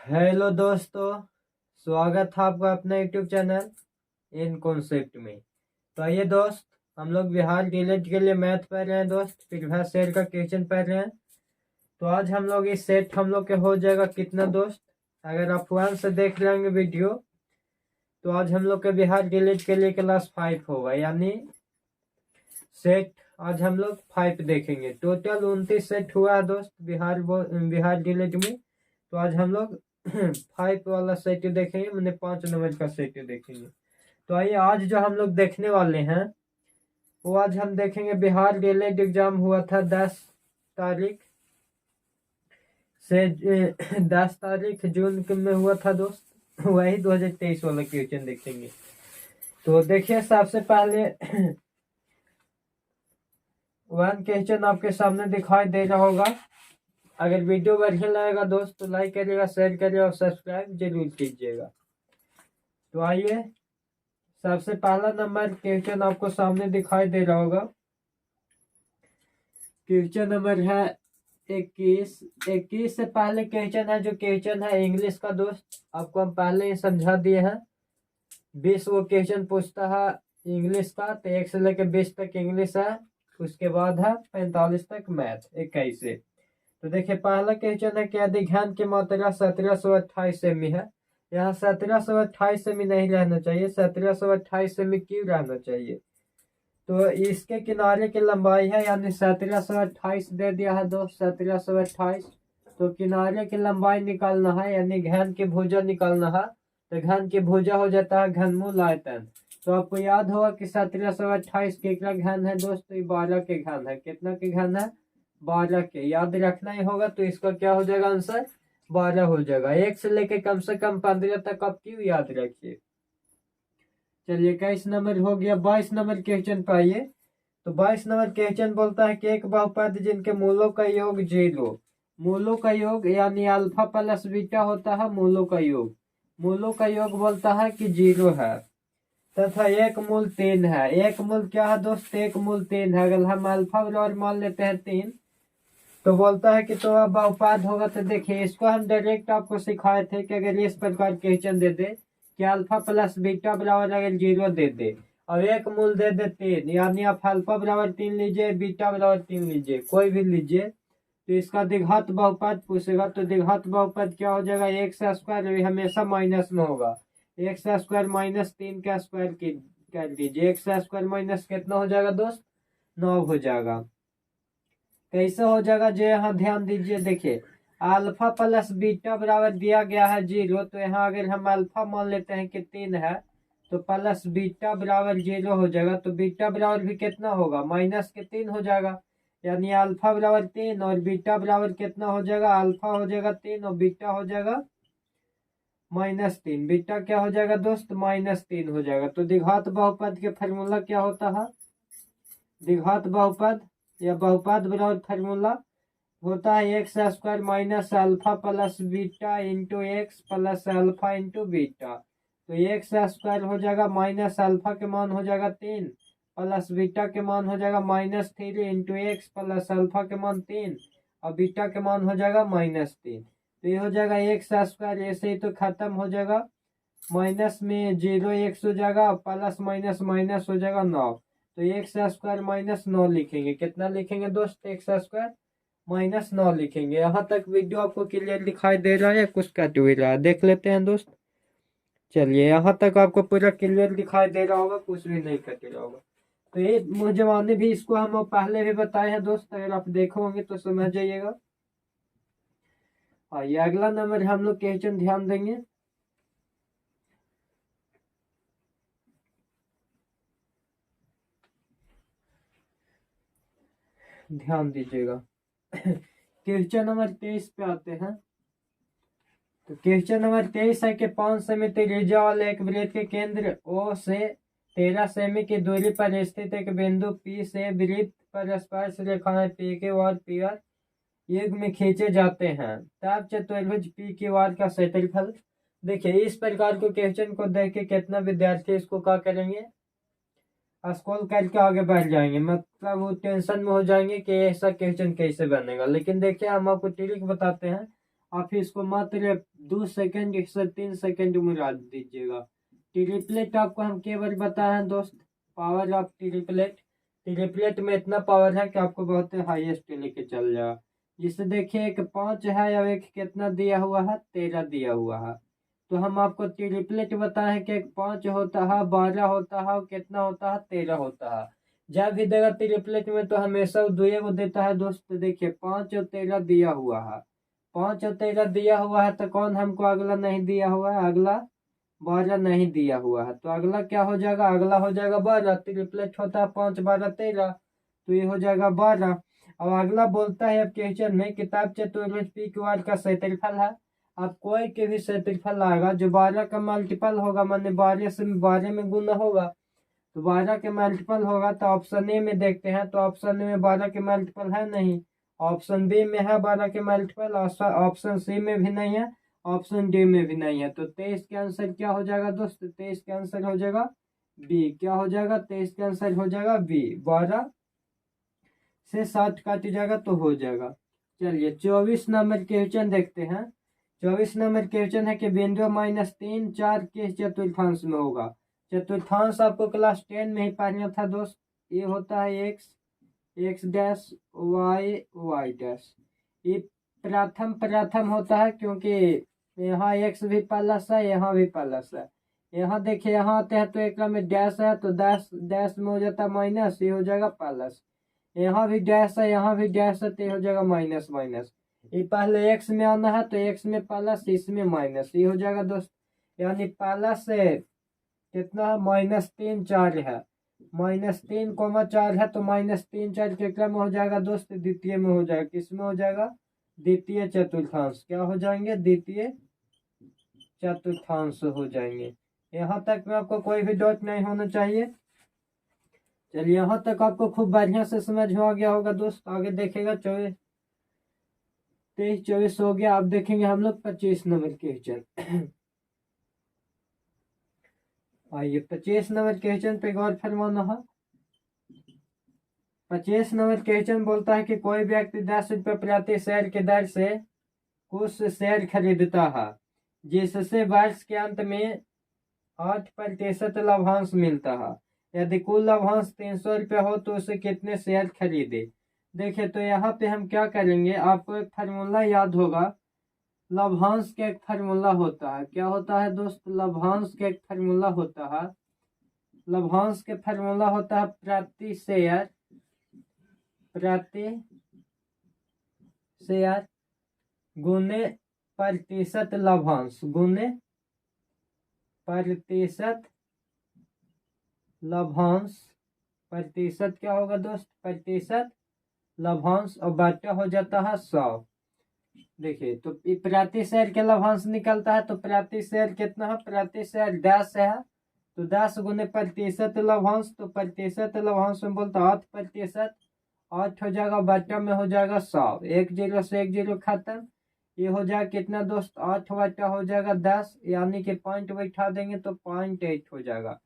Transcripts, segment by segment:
Hello दोस्तों, स्वागत है आपका अपना यूट्यूब चैनल इन कॉन्सेप्ट में। तो आइए दोस्त, हम लोग बिहार रिलेट के लिए मैथ पढ़ रहे हैं दोस्त, प्रीवियस ईयर का क्वेश्चन पढ़ रहे हैं। तो आज हम लोग इस सेट हम लोग के हो जाएगा कितना दोस्त। अगर आप वन से देख लेंगे वीडियो तो आज हम लोग के बिहार रिलेट के लिए क्लास 5 होगा, यानी सेट आज हम लोग 5 देखेंगे। टोटल 29 सेट हुआ है दोस्त बिहार रिलेट में। तो आज हम लोग 5 वाला सेट देखेंगे, मैंने 5 नंबर का सेट देखेंगे। तो आइए आज जो हम लोग देखने वाले हैं वो आज हम देखेंगे बिहार रिलेट एग्जाम हुआ था 10 तारीख से 10 तारीख जून में हुआ था दोस्त, वही 2023 वाला क्वेश्चन देखेंगे। तो देखिए सबसे पहले वन क्वेश्चन आपके सामने दिखाई दे रहा होगा। अगर वीडियो बढ़िया लगेगा दोस्त तो लाइक करिएगा, शेयर करिएगा और सब्सक्राइब जरूर कीजिएगा। तो आइए सबसे पहला नंबर क्वेश्चन आपको सामने दिखाई दे रहा होगा। क्वेश्चन नंबर है 21। 21 से पहले क्वेश्चन है, जो क्वेश्चन है इंग्लिश का दोस्त, आपको हम पहले ही समझा दिए हैं। 20 वो क्वेश्चन पूछता है इंग्लिश का, तो 1 से लेकर 20 तक इंग्लिश है, उसके बाद है 45 तक मैथ 21 से। तो देखिए पहला क्वेश्चन है, क्या ध्यान की मात्रा 1728 सेमी है। यहाँ 1728 सेमी नहीं रहना चाहिए, 1728 सेमी क्यों रहना चाहिए। तो इसके किनारे की लंबाई है, यानी 1728 दे दिया है दोस्त, 1728। तो किनारे की लंबाई निकालना है, यानी घन की भुजा निकालना है। तो घन की भुजा हो जाता है घनमूल आयतन। तो आपको याद होगा कि 1728 कितना घन है दोस्त, तो 12 के घन है। कितना के घन है, 12 के। याद रखना ही होगा, तो इसका क्या हो जाएगा आंसर, 12 हो जाएगा। 1 से लेके कम से कम 15 तक आप क्यों याद रखिए। चलिए 21 नंबर हो गया। 22 नंबर क्वेश्चन पे आइए। तो 22 नंबर क्वेश्चन बोलता है कि एक बहुपद जिनके मूलों का योग 0, मूलों का योग यानी अल्फा प्लस बीटा होता है मूलों का योग, मूलों का योग बोलता है कि 0 है, तथा एक मूल 3 है। एक मूल क्या है दोस्त, एक मूल 3 है। अगर हम अल्फा और मान लेते हैं 3, तो बोलता है कि तो अब बहुपद होगा। तो देखिए इसको हम डायरेक्ट आपको सिखाए थे कि अगर इस प्रकार क्वेश्चन दे दे कि अल्फा प्लस बीटा बराबर अगर 0 दे दे और एक मूल दे दे 3, यानी आप अल्फा बराबर 3 लीजिए, बीटा बराबर 3 लीजिए, कोई भी लीजिए, तो इसका द्विघात बहुपद पूछेगा। तो द्विघात बहुपद क्या हो जाएगा, एक का स्क्वायर हमेशा माइनस में होगा। एक का स्क्वायर माइनस 3 का स्क्वायर कर दीजिए, एक का स्क्वायर माइनस कितना हो जाएगा दोस्त, 9 हो जाएगा। कैसे हो जाएगा, जो यहाँ ध्यान दीजिए, देखिए अल्फा प्लस बीटा बराबर दिया गया है 0, तो यहाँ अगर हम अल्फा मान लेते हैं कि 3 है, तो प्लस बीटा बराबर 0 हो जाएगा। तो बीटा बराबर भी कितना होगा, माइनस के 3 हो जाएगा। यानी अल्फा बराबर 3 और बीटा बराबर कितना हो जाएगा, अल्फा हो जाएगा 3 और बीटा हो जाएगा -3। बीटा क्या हो जाएगा दोस्त, -3 हो जाएगा। तो द्विघात बहुपद के फार्मूला क्या होता है, द्विघात बहुपद या बहुपद बराबर फार्मूला होता है x square minus alpha plus beta into x plus alpha into beta. तो एक्स स्क्वायर हो जाएगा माइनस अल्फा के मान हो जाएगा 3 प्लस बीटा के मान हो जाएगा -3 इंटू एक्स प्लस अल्फा के मान 3 और बीटा के मान हो जाएगा -3। तो ये हो जाएगा एक्स स्क्वायर, ऐसे ही तो खत्म हो जाएगा, माइनस में 0 एक्स हो जाएगा, प्लस माइनस माइनस हो जाएगा 9। तो एक्स स्क्वायर -9 लिखेंगे, कितना लिखेंगे दोस्त, एक्स स्क्वायर -9 लिखेंगे। यहाँ तक वीडियो आपको क्लियर दिखाई दे रहा है या कुछ कट हुई रहा है, देख लेते हैं दोस्त। चलिए यहाँ तक आपको पूरा क्लियर दिखाई दे रहा होगा, कुछ भी नहीं कट रहा होगा। तो ये मुझे भी इसको हम पहले भी बताए हैं दोस्त, अगर आप देखोगे तो समझ जाइएगा। ये अगला नंबर हम लोग क्वेश्चन ध्यान देंगे। ध्यान दीजिएगा। क्वेश्चन नंबर 23 पे आते हैं। तो क्वेश्चन नंबर 23 है कि 5 सेमी त्रिज्या वाले एक वृत्त के केंद्र O से 13 सेमी की दूरी पर स्थित एक बिंदु P से वृत्त पर स्पर्श रेखाएं PQ और PR युग में खींचे जाते हैं, तब चतुर्भुज PQR का क्षेत्रफल। देखिए इस प्रकार को क्वेश्चन को देख के कितना विद्यार्थी इसको क्या करेंगे, स्क्रॉल करके आगे बढ़ जाएंगे, मतलब वो टेंशन में हो जाएंगे कि ऐसा क्वेश्चन कैसे बनेगा। लेकिन देखिए हम आपको ट्रिक बताते हैं, आप इसको मात्र 2 सेकंड से 3 सेकंड में उड़ा दीजिएगा। ट्रिपलेट आपको हम केवल बताए हैं दोस्त, पावर ऑफ ट्रिपलेट। ट्रिपलेट में इतना पावर है कि आपको बहुत हाईएस्ट लेके चल जाएगा। जिससे देखिए एक 5 है और एक कितना दिया हुआ है, 13 दिया हुआ है। तो हम आपको ट्रिपलेट बताएं कि एक 5 होता है, 12 होता है और कितना होता है, 13 होता है। जब भी देगा ट्रिपलेट में तो हमेशा वो दुए को देता है दोस्त। देखिए 5 और 13 दिया हुआ है, 5 और 13 दिया हुआ है, तो कौन हमको अगला नहीं दिया हुआ है, अगला 12 नहीं दिया हुआ है। तो अगला क्या हो जाएगा, अगला हो जाएगा 12। ट्रिपलेट होता है 5 12 13, तो ये हो जाएगा 12। अब अगला बोलता है अब क्वेश्चन में, किताब चतुर्भुज पी क्यू आर का क्षेत्रफल है। अब कोई के भी क्षेत्रफल आएगा जो 12 का मल्टीपल होगा, माने 12 से 12 में गुना होगा, तो 12 के मल्टीपल होगा। तो ऑप्शन ए में देखते हैं, तो ऑप्शन ए में 12 के मल्टीपल है नहीं, ऑप्शन बी में है 12 के मल्टीपल, ऑप्शन सी में भी नहीं है, ऑप्शन डी में भी नहीं है। तो 23 के आंसर क्या हो जाएगा दोस्त, 23 के आंसर हो जाएगा बी। क्या हो जाएगा, 23 के आंसर हो जाएगा बी। 12 से 7 काट जाएगा तो हो जाएगा। चलिए 24 नंबर क्वेश्चन देखते हैं। 24 नंबर क्वेश्चन है कि बिंदु -3 4 के चतुर्थांश में होगा। चतुर्थांश आपको क्लास 10 में ही पढ़ना था दोस्त। ये होता है x, x dash, y dash. ये प्रथम होता है, क्योंकि यहाँ एक्स भी प्लस है, यहाँ भी प्लस है। यहाँ देखिए यहाँ आते हैं तो एक में डैश है, तो डैश डैश में हो जाता है माइनस, ये हो जाएगा प्लस। यहाँ भी डैश है, यहाँ भी डैश है, तो ये हो जाएगा माइनस माइनस। ये पहले एक्स में आना है, तो एक्स में प्लस, इसमें माइनस, ये हो जाएगा दोस्त। यानी प्लस से कितना है, -3 4 है, -3 4 है, तो -3 4 के क्रम में हो जाएगा दोस्त, द्वितीय में हो जाएगा। किस में हो जाएगा, द्वितीय चतुर्थांश। क्या हो जाएंगे, द्वितीय चतुर्थांश हो जाएंगे। यहाँ तक में आपको कोई भी डाउट नहीं होना चाहिए। चलिए यहाँ तक आपको खूब बढ़िया से समझ में आ गया होगा दोस्त। आगे देखेगा 23 24 हो गया। अब देखेंगे हम लोग 25 नंबर क्वेश्चन। आइए 25 नंबर क्वेश्चन पे गौर फरमाना है। 25 नंबर क्वेश्चन बोलता है कि कोई व्यक्ति 10 रुपये प्रति शेयर के दर से कुछ शेयर खरीदता है, जिससे वर्ष के अंत में 8% लाभांश मिलता है। यदि कुल लाभांश 300 रुपये हो तो उसे कितने शेयर खरीदे। देखिए तो यहाँ पे हम क्या करेंगे, आपको एक फार्मूला याद होगा। लाभांश का एक फार्मूला होता है, क्या होता है दोस्त, लाभांश का एक फार्मूला होता है। लाभांश के फार्मूला होता है प्रति शेयर गुने प्रतिशत लाभांश, गुने प्रतिशत लाभांश। प्रतिशत क्या होगा दोस्त, प्रतिशत लाभांश, और बाटा हो जाता है 100। देखिए तो प्रति शेयर के लाभांश निकलता है, तो प्रति शेयर कितना है, प्रति शेयर 10 है, तो 10 गुने प्रतिशत लाभांश, तो प्रतिशत लाभांश में बोलता 8%। 8 हो जाएगा, बाटा में हो जाएगा 100, 1 0 से 1 0 खत्म। ये हो जाएगा कितना दोस्त, 8 बटा हो जाएगा 10, यानी कि पॉइंट बैठा देंगे तो 0.8 हो जाएगा।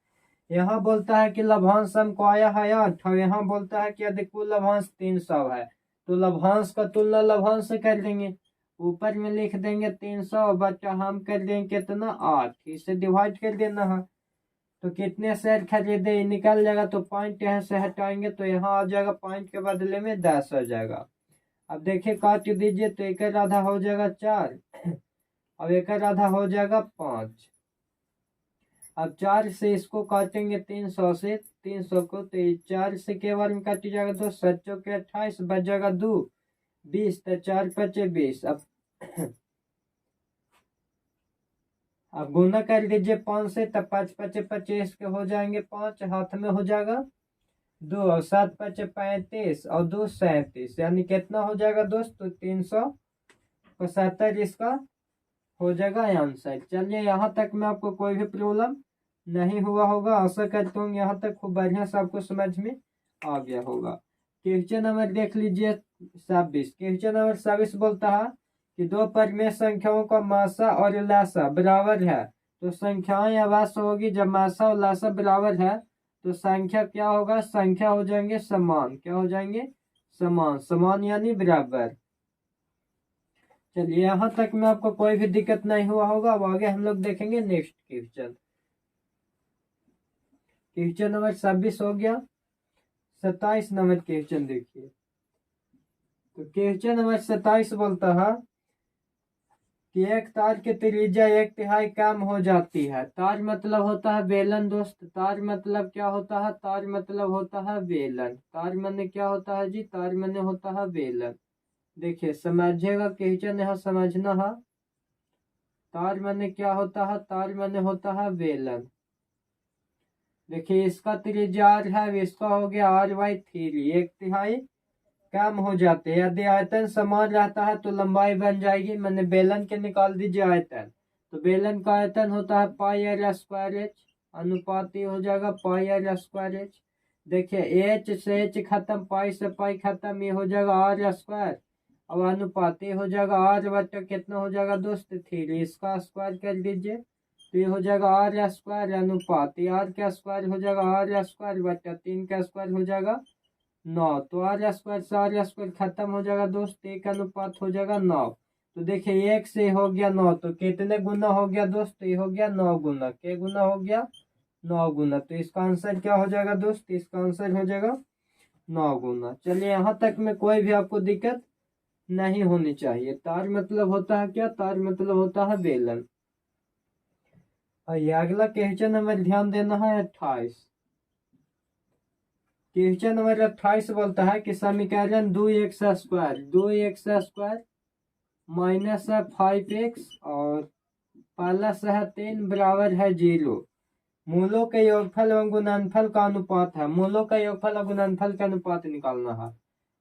यहाँ बोलता है कि लाभांश हमको आया है 8, और यहाँ बोलता है कि यदि कुल लाभांश 300 है, तो लाभांश का तुलना लाभांश से कर देंगे। ऊपर में लिख देंगे 300 बटा हम कर देंगे कितना 8, इसे डिवाइड कर देना है। तो कितने शेयर खरीदे निकल जाएगा, तो पॉइंट यहाँ से हटाएंगे तो यहाँ आ जाएगा, पॉइंट के बदले में 10 आ जाएगा। अब देखिए काट दीजिए, तो एक आधा हो जाएगा 4, अब एक आधा हो जाएगा 5। अब 4 से इसको काटेंगे 300 से, 300 को, तो 4 से के बार में काट जाएगा, तो 7 के 28 बच जाएगा 2 20, तो 4 5 20। अब गुना कर दीजिए 5 से, तब 5 5 25 के हो जाएंगे, 5 हाथ में हो जाएगा 2, और 7 5 35 और 2 37, यानी कितना हो जाएगा दोस्त, तो 375 इसका हो जाएगा आंसर। चलिए यहाँ तक में आपको कोई भी प्रॉब्लम नहीं हुआ होगा। आशा करता हूँ यहाँ तक खूब बढ़िया से आपको समझ में आ गया होगा। क्वेश्चन नंबर देख लीजिए 26। क्वेश्चन नंबर 26 बोलता है कि दो परिमेय संख्याओं का मासा और लासा बराबर है, तो संख्याएं या वासा होगी। जब मासा और लासा बराबर है तो संख्या क्या होगा, संख्या हो जाएंगे समान। क्या हो जाएंगे, समान। समान यानी बराबर। चलिए यहाँ तक में आपको कोई भी दिक्कत नहीं हुआ होगा। अब आगे हम लोग देखेंगे नेक्स्ट क्वेश्चन। क्वेश्चन नंबर 26 हो गया। 27 नंबर क्वेश्चन देखिए। तो क्वेश्चन नंबर 27 बोलता है कि एक तार की त्रिज्या 1/3 कम हो जाती है। तार मतलब होता है बेलन दोस्त। तार मतलब क्या होता है? तार मतलब होता है बेलन। तार माने क्या होता है जी? तार माने होता है बेलन। देखिए समझिएगा, क्वेश्चन यहाँ समझना है। तार माने क्या होता है? तार माने होता है बेलन। देखिए इसका त्रिज्या r है, इसका हो गया r/3। 1/3 कम हो जाते हैं। यदि आयतन समान रहता है तो लंबाई बन जाएगी। मैंने बेलन के निकाल दीजिए आयतन। तो बेलन का आयतन होता है πr²h, अनुपाती हो जाएगा πr²h। देखिए h से h खत्म, पाई से पाई खत्म, ये हो जाएगा r²। अब अनुपाती हो जाएगा r/, कितना हो जाएगा दोस्त? 3। इसका स्क्वायर कर दीजिए तो ये हो जाएगा r² अनुपात r का स्क्वायर हो जाएगा r² 3 का स्क्वायर हो जाएगा 9। तो r² से r² खत्म हो जाएगा दोस्त, एक अनुपात हो जाएगा 9। तो देखिए 1 से हो गया 9, तो कितने गुना हो गया दोस्त? ये हो गया 9 गुना। क्या गुना हो गया? 9 गुना। तो इसका आंसर क्या हो जाएगा दोस्त? इसका आंसर हो जाएगा 9 गुना। चलिए यहाँ तक में कोई भी आपको दिक्कत नहीं होनी चाहिए। तार मतलब होता है क्या? तार मतलब होता है बेलन। और ये अगला क्वेश्चन नंबर ध्यान देना है 28। क्वेश्चन नंबर 28 बोलता है कि समीकरण 2x² 2x² माइनस है 5x और प्लस है 3 बराबर है 0। मूलों के योगफल एवं गुणनफल का अनुपात है। मूलों का योगफल और गुणनफल का अनुपात निकालना है।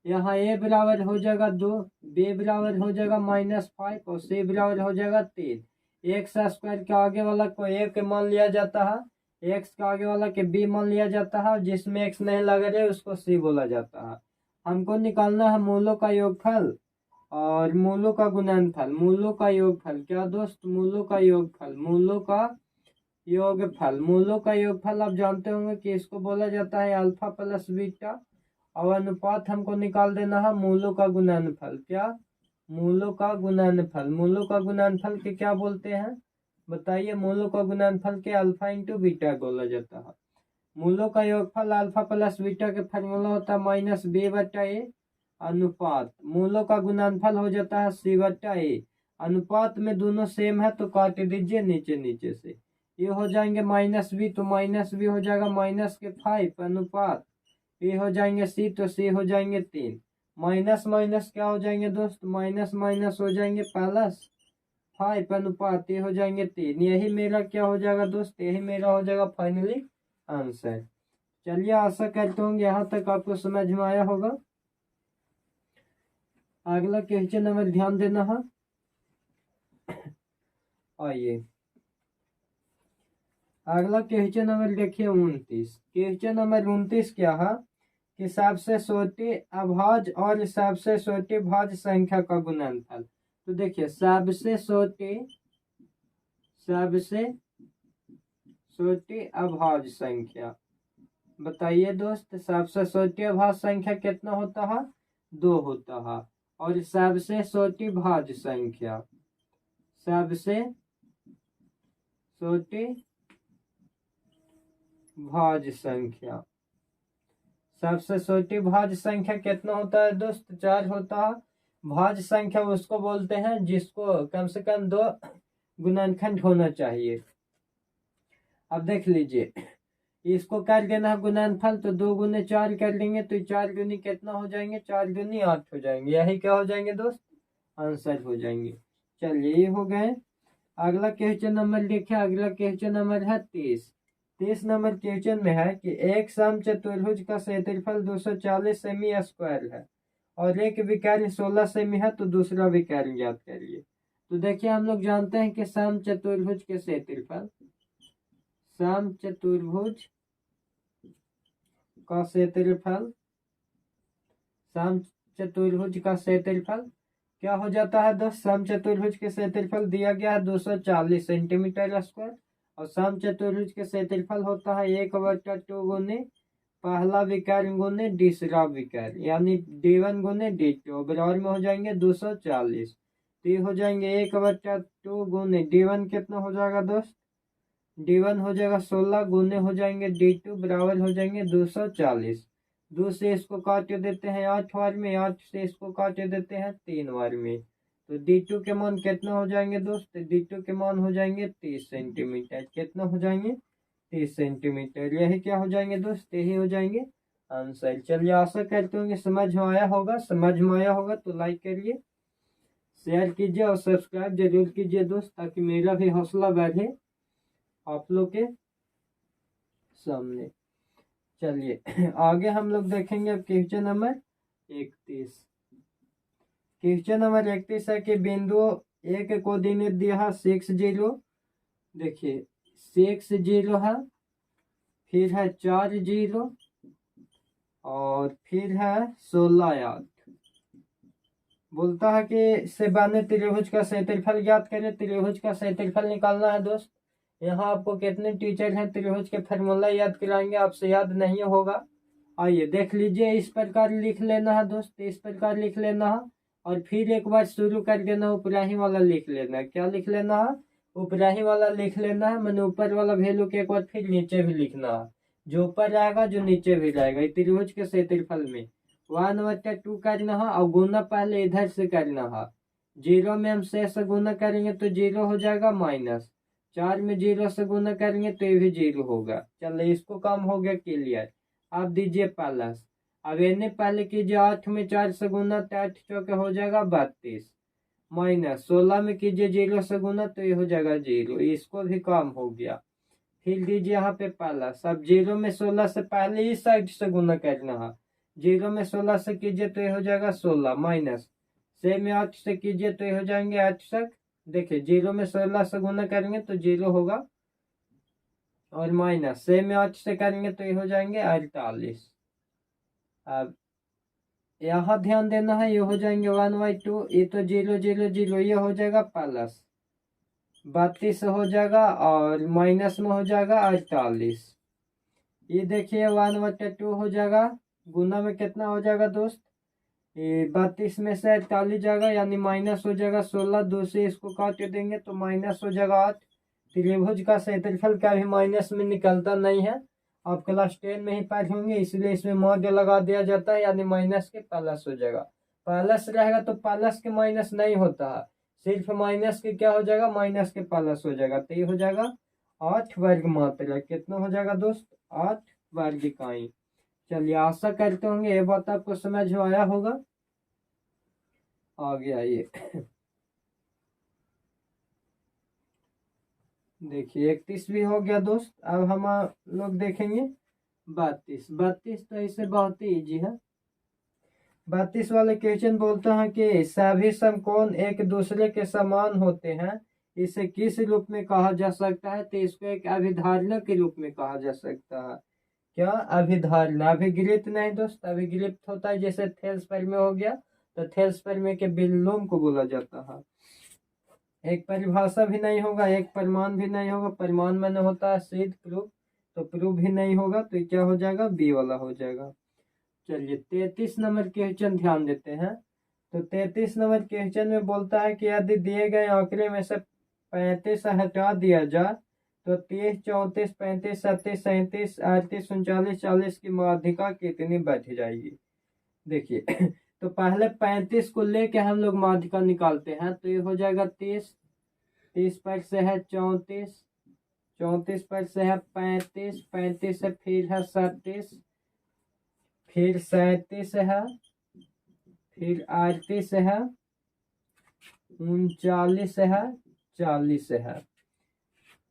यहाँ a बराबर हो जाएगा 2, b बराबर हो जाएगा -5 और c बराबर हो जाएगा 3। x² के आगे वाला को a के मान लिया जाता है, x के आगे वाला के b मान लिया जाता है, और जिसमें x नहीं लगा रहे उसको c बोला जाता है। हमको निकालना है मूलों का योगफल और मूलों का गुणनफल। मूलों का योगफल क्या दोस्त? मूलों का योगफल। मूलों का योगफल। मूलों का योगफल आप जानते होंगे कि इसको बोला जाता है अल्फा प्लस बीटा। और अनुपात हमको निकाल देना है मूलों का गुणनफल। क्या? मूलों का गुणनफल। मूलों का गुणनफल के क्या बोलते हैं बताइए? मूलों का गुणनफल के अल्फा इंटू बीटा बोला जाता है। मूलों का योगफल अल्फा प्लस बीटा के फॉर्मूला होता है -b/a अनुपात मूलों का गुणनफल हो जाता है c/a। अनुपात में दोनों सेम है तो काट दीजिए नीचे नीचे से। ये हो जाएंगे -b, तो -b हो जाएगा -5 अनुपात। ये हो जाएंगे c, तो c हो जाएंगे 3। माइनस माइनस क्या हो जाएंगे दोस्त? माइनस माइनस हो जाएंगे +5 अनुपात, ये हो जाएंगे 3। यही मेरा क्या हो जाएगा दोस्त? यही मेरा हो जाएगा फाइनली आंसर। चलिए आशा करता हूँ यहाँ तक आपको समझ में आया होगा। अगला क्वेश्चन नंबर ध्यान देना है। आइए अगला क्वेश्चन नंबर देखिए 29। क्वेश्चन नंबर 29 क्या है कि सबसे छोटी अभाज्य और सबसे छोटी भाज्य संख्या का गुणनफल। तो देखिए सबसे छोटी अभाज्य संख्या बताइए दोस्त। सबसे छोटी अभाज्य संख्या कितना होता है? 2 होता है। और सबसे छोटी भाज्य संख्या, सबसे छोटी भाज्य संख्या, सबसे छोटी भाज्य संख्या कितना होता है दोस्त? 4 होता है। भाज्य संख्या उसको बोलते हैं जिसको कम से कम 2 गुणनखंड होना चाहिए। अब देख लीजिए इसको कर देना है गुणनफल, तो 2 गुने 4 कर लेंगे तो 4 गुनी कितना हो जाएंगे? 4 गुनी 8 हो जाएंगे। यही क्या हो जाएंगे दोस्त? आंसर हो जाएंगे। चलिए ये हो गए। अगला क्वेश्चन नंबर देखिए। अगला क्वेश्चन नंबर है 30 नंबर क्वेश्चन में है कि एक समचतुर्भुज का क्षेत्रफल 240 सेमी स्क्वायर है और एक विकर्ण 16 सेमी है, तो दूसरा विकर्ण ज्ञात करिए। तो देखिए हम लोग जानते हैं कि समचतुर्भुज के क्षेत्रफल, समचतुर्भुज का क्षेत्रफल, समचतुर्भुज का क्षेत्रफल क्या हो जाता है दोस्त? समचतुर्भुज के क्षेत्रफल दिया गया है 240 सेंटीमीटर स्क्वायर और समचतुर्भुज के क्षेत्रफल होता है 1/2 गुने पहला विकर्ण गुने दूसरा विकर्ण, यानी d1 गुने d2 बराबर में हो जाएंगे 240। तो ये हो जाएंगे 1/2 गुने D1 कितना हो जाएगा दोस्त, D1 हो जाएगा 16 गुने हो जाएंगे D2 बराबर हो जाएंगे 240। 2 से इसको काट देते हैं 8 बार में, 8 से इसको काट देते हैं 3 बार में। तो D2 के मान कितना हो जाएंगे दोस्त, D2 के मान हो जाएंगे 30 सेंटीमीटर। कितना हो जाएंगे, 30 सेंटीमीटर। यही क्या हो जाएंगे दोस्त, यही हो जाएंगे आंसर। चलिए आशा करते होंगे समझ में आया होगा। समझ में आया होगा तो लाइक करिए, शेयर कीजिए और सब्सक्राइब जरूर कीजिए दोस्त, ताकि मेरा भी हौसला बढ़े आप लोग के सामने। चलिए आगे हम लोग देखेंगे अब क्वेश्चन नंबर 31। क्वेश्चन नंबर 31 है कि बिंदु ए के कोऑर्डिनेट दिया है 6 0। देखिए 6 0 है, फिर है 4 0 और फिर है 16 8। बोलता है कि से बने त्रिभुज का क्षेत्रफल ज्ञात करें। त्रिभुज का क्षेत्रफल निकालना है दोस्त। यहाँ आपको कितने टीचर हैं त्रिभुज के फार्मूला याद कराएंगे, आपसे याद नहीं होगा। आइए देख लीजिए, इस प्रकार लिख लेना है दोस्त, इस प्रकार लिख लेना है और फिर एक बार शुरू कर देना, ऊपराही वाला लिख लेना है। क्या लिख लेना है, ऊपराही वाला लिख लेना है। मैंने ऊपर वाला वैल्यू के एक बार फिर नीचे भी लिखना है, जो ऊपर रहेगा जो नीचे भी रहेगा। त्रिभुज के क्षेत्रफल में 1/2 करना है और गुना पहले इधर से करना है। 0 में हम 6 से गुना करेंगे तो 0 हो जाएगा माइनस, 4 में 0 से गुना करेंगे तो ये भी 0 होगा। चलिए इसको काम हो गया क्लियर। आप दीजिए प्लस। अब इन्हें पहले कीजिए 8 में 4 से गुना तो 8 चौके हो जाएगा 32, माइनस 16 में कीजिए 0 से गुना तो ये हो जाएगा 0। इसको भी काम हो गया। फिर दीजिए यहाँ पे प्लस। अब 0 में 16 से पहले इस साइड से गुना करना है। 0 में 16 से कीजिए तो ये हो जाएगा 16, माइनस 6 में 8 से कीजिए तो ये हो जाएंगे 8 तक। देखिए 0 में 16 से गुना करेंगे तो 0 होगा और माइनस 6 में 8 से करेंगे तो ये हो जाएंगे 48। अब यहाँ ध्यान देना है, ये हो जाएंगे 1/2, ये तो 0 0 0, ये हो जाएगा प्लस 32 हो जाएगा और माइनस में हो जाएगा 48। ये देखिए 1/2 हो जाएगा, गुना में कितना हो जाएगा दोस्त, ये 32 में से 48 जाएगा यानी माइनस हो जाएगा 16। 2 से इसको काट देंगे तो माइनस हो जाएगा 8। त्रिभुज का क्षेत्रफल कभी माइनस में निकलता नहीं है, आप क्लास 10 में ही पढ़े होंगे, इसलिए इसमें मौजूद लगा दिया जाता है, यानी माइनस के प्लस हो जाएगा। प्लस रहेगा तो प्लस के माइनस नहीं होता है, सिर्फ माइनस के क्या हो जाएगा, माइनस के प्लस हो जाएगा। तो ये हो जाएगा 8 वर्ग मात्रा। कितना हो जाएगा दोस्त, 8 वर्ग इकाई। चलिए आशा करते होंगे ये बात आपको समझ में आया होगा। आगे आइए देखिए 31 भी हो गया दोस्त। अब हम लोग देखेंगे 32। 32 तो इसे बहुत ही इजी है। 32 वाले क्वेश्चन बोलता है कि सभी समकोण एक दूसरे के समान होते हैं, इसे किस रूप में कहा जा सकता है। तो इसको एक अभिधारणा के रूप में कहा जा सकता है। क्या, अभिधारणा। अभिगृत नहीं दोस्त, अभिगृत होता है जैसे थेल्स में हो गया, तो थेल्स में के विलोम को बोला जाता है। एक परिभाषा भी नहीं होगा, एक प्रमाण भी नहीं होगा। प्रमाण मैंने होता है सिद्ध प्रूफ, तो प्रूफ भी नहीं होगा, तो क्या हो जाएगा, बी वाला हो जाएगा। चलिए 33 नंबर क्वेश्चन ध्यान देते हैं। तो 33 नंबर क्वेश्चन में बोलता है कि यदि दिए गए आंकड़े में से 35 हटा दिया जाए तो 30 34 35 37 37 38 39 40 की माध्यिका कितनी बढ़ जाएगी। देखिए तो पहले 35 को लेके हम लोग माध्यिका निकालते हैं, तो ये हो जाएगा 30, 30 पर से है 34, 34 पर से है 35, 35 से फिर है 37, फिर 37 है, फिर 38 है, 39 है, 40 है।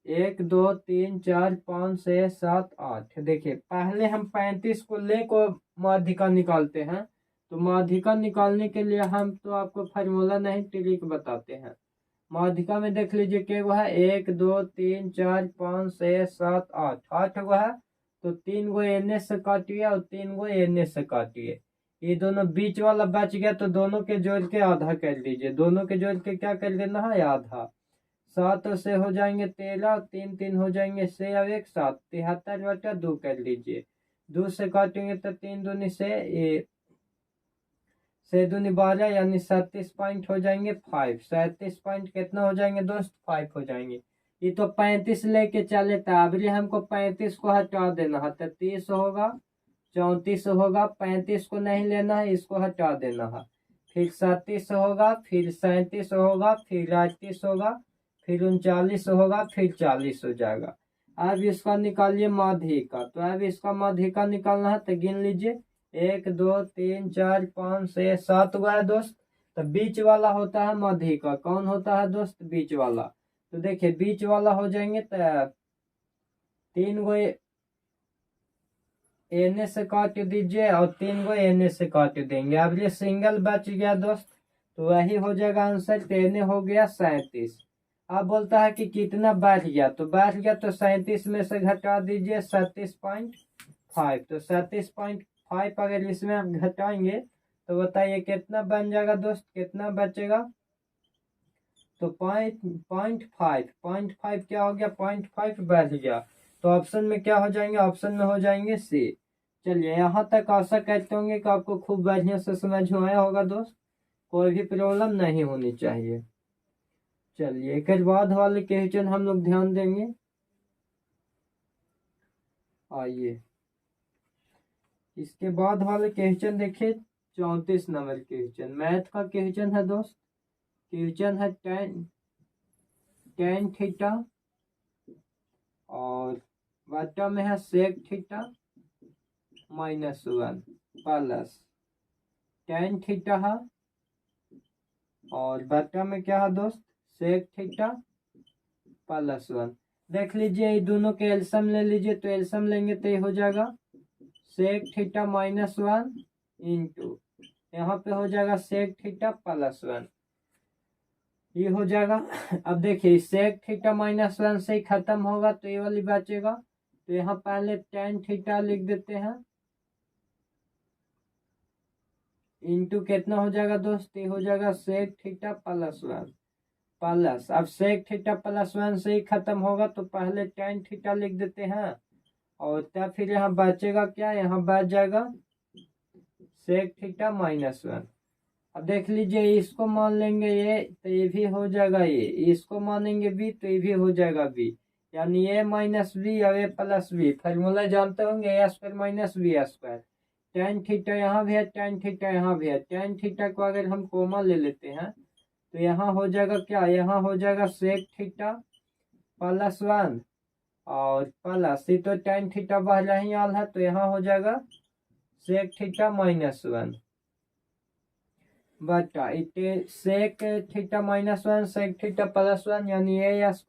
1 2 3 4 5 6 7 8। देखिए पहले हम 35 को लेकर माध्यिका निकालते हैं। तो माध्यिका निकालने के लिए हम तो आपको फार्मूला नहीं ट्रिक बताते हैं। माध्यिका में देख लीजिए क्या हुआ है, 1 2 3 4 5 6 7 8, 8 हुआ है। तो 3 गो एन से काटिए और 3 गो एन से काटिए। ये दोनों बीच वाला बच गया तो दोनों के जोड़ के आधा कर लीजिए। दोनों के जोड़ के क्या कर देना है, आधा। 7 से हो जाएंगे 13, 3 3 हो जाएंगे 6 और 1 7, 73/2 कर लीजिए। 2 से काटेंगे तो 3 दूनी से से दूनी 12 यानी 37 पॉइंट हो जाएंगे 5। 37 पॉइंट कितना हो जाएंगे दोस्त? 5 हो जाएंगे। ये तो 35 लेके चले था, अब ये हमको 35 को हटा देना है, तो 30 होगा, 34 होगा, 35 को नहीं लेना है, इसको हटा देना है, फिर 37 होगा, फिर 37 होगा, फिर 38 होगा, फिर 39 होगा, फिर 40 हो जाएगा। अब इसका निकालिए माध्यिका। तो अब इसका माध्यिका निकालना है, तो गिन लीजिए 1 2 3 4 5 6 7 हुआ है दोस्त। तो बीच वाला होता है माध्यिका। कौन होता है दोस्त? बीच वाला। तो देखिए बीच वाला हो जाएंगे, तो 3 गो एन से काट दीजिए और 3 गो एन से काट देंगे। अब ये सिंगल बच गया दोस्त, तो वही हो जाएगा आंसर। 3 हो गया 37। अब बोलता है कि कितना बढ़ गया, तो बढ़ गया तो 37 में से घटा दीजिए 37.5। तो 37.5 अगर इसमें आप घटाएंगे तो बताइए कितना बन जाएगा दोस्त, कितना बचेगा? तो 0.5 क्या हो गया? 0.5 बढ़ गया। तो ऑप्शन में क्या हो जाएंगे? ऑप्शन में हो जाएंगे सी। चलिए यहाँ तक आशा करते होंगे कि आपको खूब बढ़िया से समझ में आया होगा दोस्त, कोई भी प्रॉब्लम नहीं होनी चाहिए। चलिए एक बाद वाले क्वेश्चन हम लोग ध्यान देंगे। आइए इसके बाद वाले क्वेश्चन देखिए, 34 नंबर क्वेश्चन मैथ का क्वेश्चन है दोस्त। क्वेश्चन है टेन थीटा और बटा में है sec theta -1 plus tan theta है और बटा में क्या है दोस्त? Sec theta +1। देख लीजिए ये दोनों के एलसीएम ले लीजिए, तो एलसीएम लेंगे तो ये हो जाएगा सेक थीटा -1 इंटू यहाँ पे हो जाएगा सेक थीटा +1, ये हो जाएगा। अब देखिए सेक थीटा -1 से ही खत्म होगा तो ये वाली बचेगा, तो यहाँ पहले टेन थीटा लिख देते हैं इंटू कितना हो जाएगा दोस्त? ये हो जाएगा सेक थीटा +1 प्लस, अब सेक थीटा +1 से ही खत्म होगा तो पहले टेन थीटा लिख देते हैं और तब फिर यहाँ बचेगा क्या? यहाँ बच जाएगा सेक थीटा -1। अब देख लीजिए इसको मान लेंगे ये तो ये भी हो जाएगा, ये इसको मानेंगे बी तो ये भी हो जाएगा बी, यानी ए माइनस बी और ए प्लस बी। फॉर्मूला जानते होंगे a² - b²। टेन थीटा यहाँ भी है, टेन थीटा यहाँ भी है, टेन थीटा को अगर हम कॉमन ले लेते हैं तो यहाँ हो जाएगा क्या? यहाँ हो जाएगा सेक थीटा +1 और प्लस ये तो टेन थीटा बाहर ही आल है, तो यहाँ हो जाएगा सेक थीटा -1 बटा सेक थीटा -1 सेक थीटा +1 यानी a² -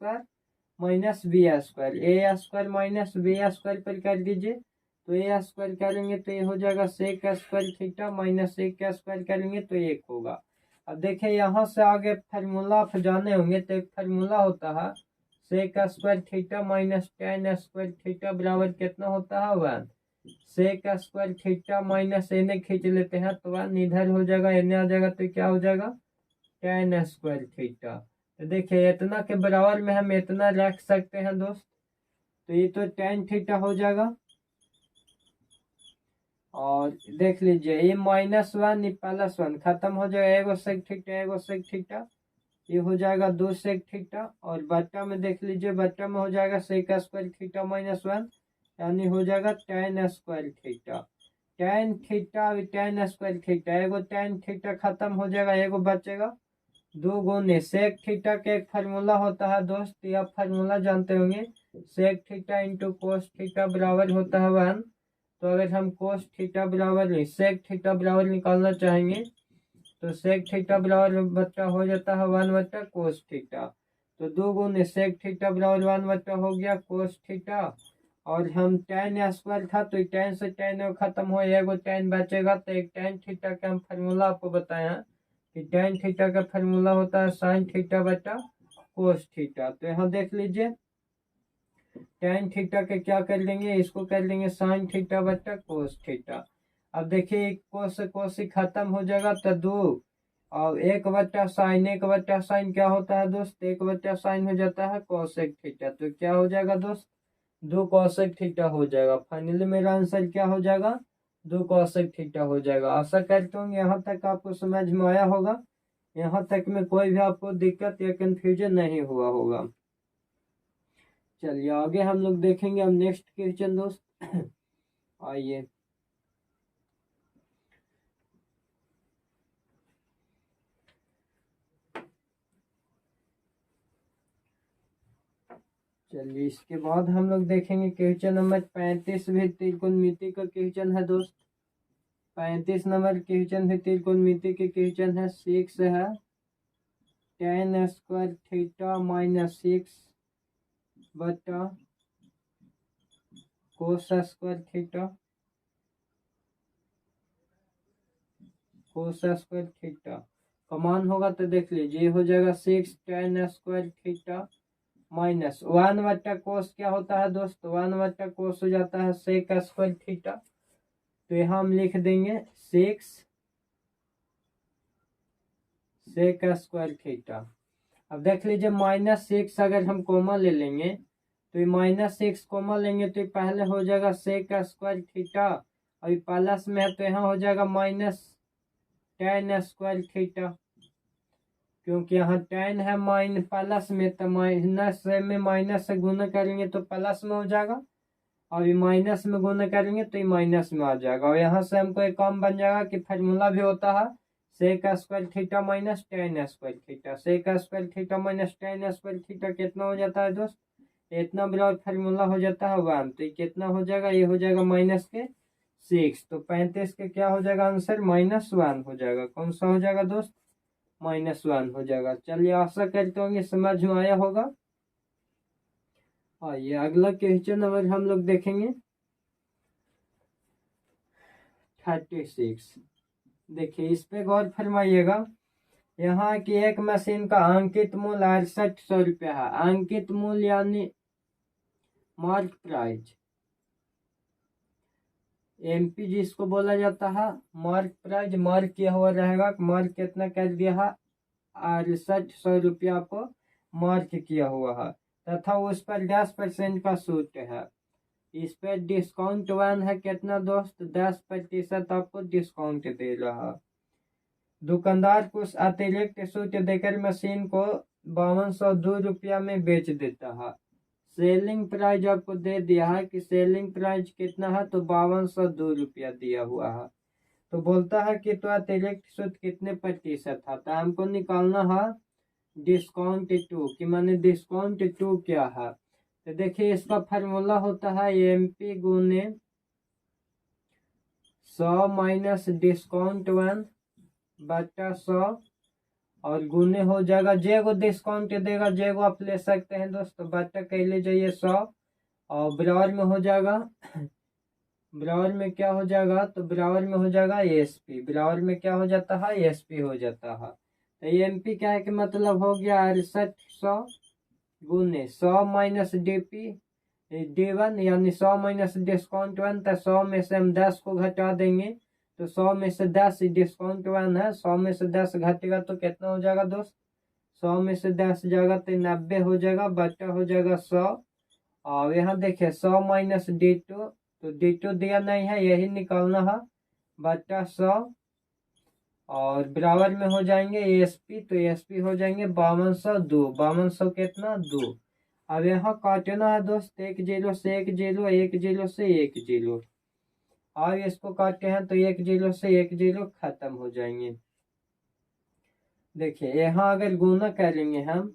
b²। a² - b² पर कर दीजिए, तो a² करेंगे तो ये हो जाएगा सेक² थीटा -1² करेंगे तो 1 होगा। अब देखिए यहाँ से आगे फार्मूला आप जाने होंगे, तो एक फार्मूला होता है सेक² थीटा -tan² थीटा बराबर कितना होता है? 1। सेक² थीटा माइनस एन खींच लेते हैं तो 1 इधर हो जाएगा, एन आ जाएगा, तो क्या हो जाएगा? tan² theta. तो देखिए इतना के बराबर में हम इतना रख सकते हैं दोस्त, तो ये तो tan थीटा हो जाएगा। और देख लीजिए ये -1 ये +1 खत्म हो जाएगा, एगो सेक थीटा एगो सेक थीटा, ये हो जाएगा 2 सेक थीटा और बट्टा में देख लीजिए बट्टा में हो जाएगा सेक² थीटा -1 यानी हो जाएगा tan² theta. tan theta tan² theta, एगो tan थीटा खत्म हो जाएगा, एगो बचेगा 2 गुने सेक थीटा का एक फार्मूला होता है दोस्त, ये आप फार्मूला जानते होंगे, sec theta into cos theta बराबर होता है 1। तो अगर हम कोस थीटा बराबर सेक थीटा बराबर निकालना चाहेंगे तो सेक थीटा बराबर बट्टा हो जाता है 1/कोस थीटा, तो 2 गुने सेक थीटा बराबर 1/ हो गया कोस थीटा। और हम tan² था तो tan से tan खत्म हो, एगो tan बचेगा, तो एक tan थीटा का हम फार्मूला आपको बताया कि tan थीटा का फार्मूला होता है साइन थीटा बटा कोस थीटा। तो यहाँ देख लीजिए tan थीटा के क्या कर लेंगे, इसको कर लेंगे साइन थीटा बटा कोस थीटा। अब देखिए कोस से कोस ही खत्म हो जाएगा तो 2 और 1/साइन क्या होता है दोस्त? 1/साइन हो जाता है कोसेक थीटा, तो क्या हो जाएगा दोस्त? 2 कोसेक थीटा हो जाएगा। फाइनली मेरा आंसर क्या हो जाएगा? 2 cosec थीटा हो जाएगा। आशा करता हूँ यहाँ तक आपको समझ में आया होगा। यहाँ तक में कोई भी आपको दिक्कत या कंफ्यूजन नहीं हुआ होगा। चलिए आगे हम लोग देखेंगे अब नेक्स्ट क्वेश्चन दोस्त। आइए चलिए इसके बाद हम लोग देखेंगे क्वेश्चन नंबर 35 भी त्रिकोणमिति का क्वेश्चन है दोस्त। 35 नंबर क्वेश्चन भी त्रिकोणमिति के क्वेश्चन है। 6 है tan स्क्वायर थीटा माइनस 6 बटा कोस स्क्वायर थीटा का मान होगा तो देख लीजिए, हो जाएगा 6 tan स्क्वायर थीटा माइनस 1 बटा कोस क्या होता है दोस्त, 1 बटा कोस हो जाता है सेक स्क्वायर थीटा। तो यहाँ हम लिख देंगे 6 सेक स्क्वायर थीटा। अब देख लीजिए -6 अगर हम कोमा ले लेंगे तो ये -6 कोमा लेंगे तो ये पहले हो जाएगा सेक स्क्वायर थीटा, और प्लस में है तो यहाँ हो जाएगा माइनस tan स्क्वायर थीटा, क्योंकि यहाँ tan है प्लस में, तो माइनस में माइनस से गुना करेंगे तो प्लस में हो जाएगा, और ये माइनस में गुना करेंगे तो ये माइनस में आ जाएगा। और यहाँ से हमको एक काम बन जाएगा कि फार्मूला भी होता है sec square theta minus tan square theta. Sec square theta minus tan square theta कितना हो जाता है दोस्त, इतना बड़ा फार्मूला हो जाता है 1। तो ये कितना हो जाएगा, ये हो जाएगा माइनस के 6। तो 35 के क्या हो जाएगा आंसर, -1 हो जाएगा। कौन सा हो जाएगा दोस्त, -1 हो जाएगा। चलिए आशा करते होंगे समझ में आया होगा। आइए अगला क्वेश्चन अगर हम लोग देखेंगे 36। देखिए इस पे गौर फरमाइएगा। यहाँ की एक मशीन का अंकित मूल्य 6800 रुपया है। अंकित मूल्य यानी मार्क प्राइस, एमपी जिसको बोला जाता है मार्क प्राइस, मार्क किया हुआ रहेगा। मार्क कितना कर दिया है, 6800 रुपया को मार्क किया हुआ है, तथा उस पर 10% का छूट है। इस पर डिस्काउंट 1 है कितना दोस्त, 10% आपको डिस्काउंट दे रहा। दुकानदार कुछ अतिरिक्त छूट देकर मशीन को 5202 रुपया में बेच देता है। सेलिंग प्राइस आपको दे दिया है कि सेलिंग प्राइस कितना है, तो 5202 रुपया दिया हुआ है। तो बोलता है कि तो अतिरिक्त छूट कितने प्रतिशत था, तो हमको निकालना है डिस्काउंट 2 कि माने डिस्काउंट 2 क्या है। तो देखिए इसका फार्मूला होता है एमपी गुने 100 माइनस डिस्काउंट 1 बटा 100, और गुने हो जाएगा जे को डिस्काउंट देगा जे को आप ले सकते हैं दोस्तों, बटा कह ले जाइए 100, और बराबर में हो जाएगा, बराबर में क्या हो जाएगा, तो बराबर में हो जाएगा एसपी। बराबर में क्या हो जाता है, एसपी हो जाता है। तो एमपी क्या है कि मतलब हो गया 6800 गुने 100 माइनस डीपी D1 यानी 100 माइनस डिस्काउंट 1, तो 100 में से हम 10 को घटा देंगे, तो 100 में से 10 डिस्काउंट 1 है, 100 में से 10 घटेगा तो कितना हो जाएगा दोस्त, 100 में से 10 जाएगा तो 90 हो जाएगा, बटा हो जाएगा 100। और यहाँ देखिए 100 माइनस D2, तो D2 दिया नहीं है, यही निकालना है, बटा 100, और बराबर में हो जाएंगे एसपी, तो एसपी हो जाएंगे 5202। 5200 कितना 2। अब यहाँ काटना है दोस्त, 1 0 से 1 0, 1 0 से 1 0, और इसको काटते हैं तो 1 0 से 1 0 खत्म हो जाएंगे। देखिए यहाँ अगर गुना करेंगे, हम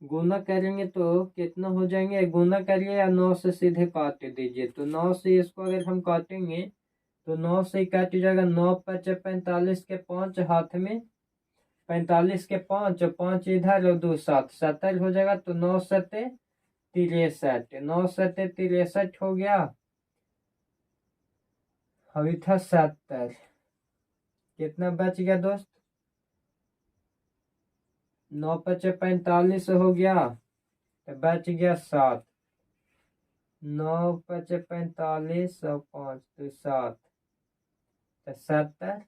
गुना करेंगे तो कितना हो जाएंगे, गुना करिए या 9 से सीधे काट दीजिए। तो 9 से इसको अगर हम काटेंगे तो 9 से कट जाएगा, 9 5 45 के 5 हाथ में, 45 के 5 और 5 इधर और 2 7 70 हो जाएगा। तो 9 7 63, 9 7 63 हो गया। अभी था 70, कितना बच गया दोस्त, 9 5 45 हो गया, तो बच गया 7। 9 5 45 और 5 तो 7, तो 70,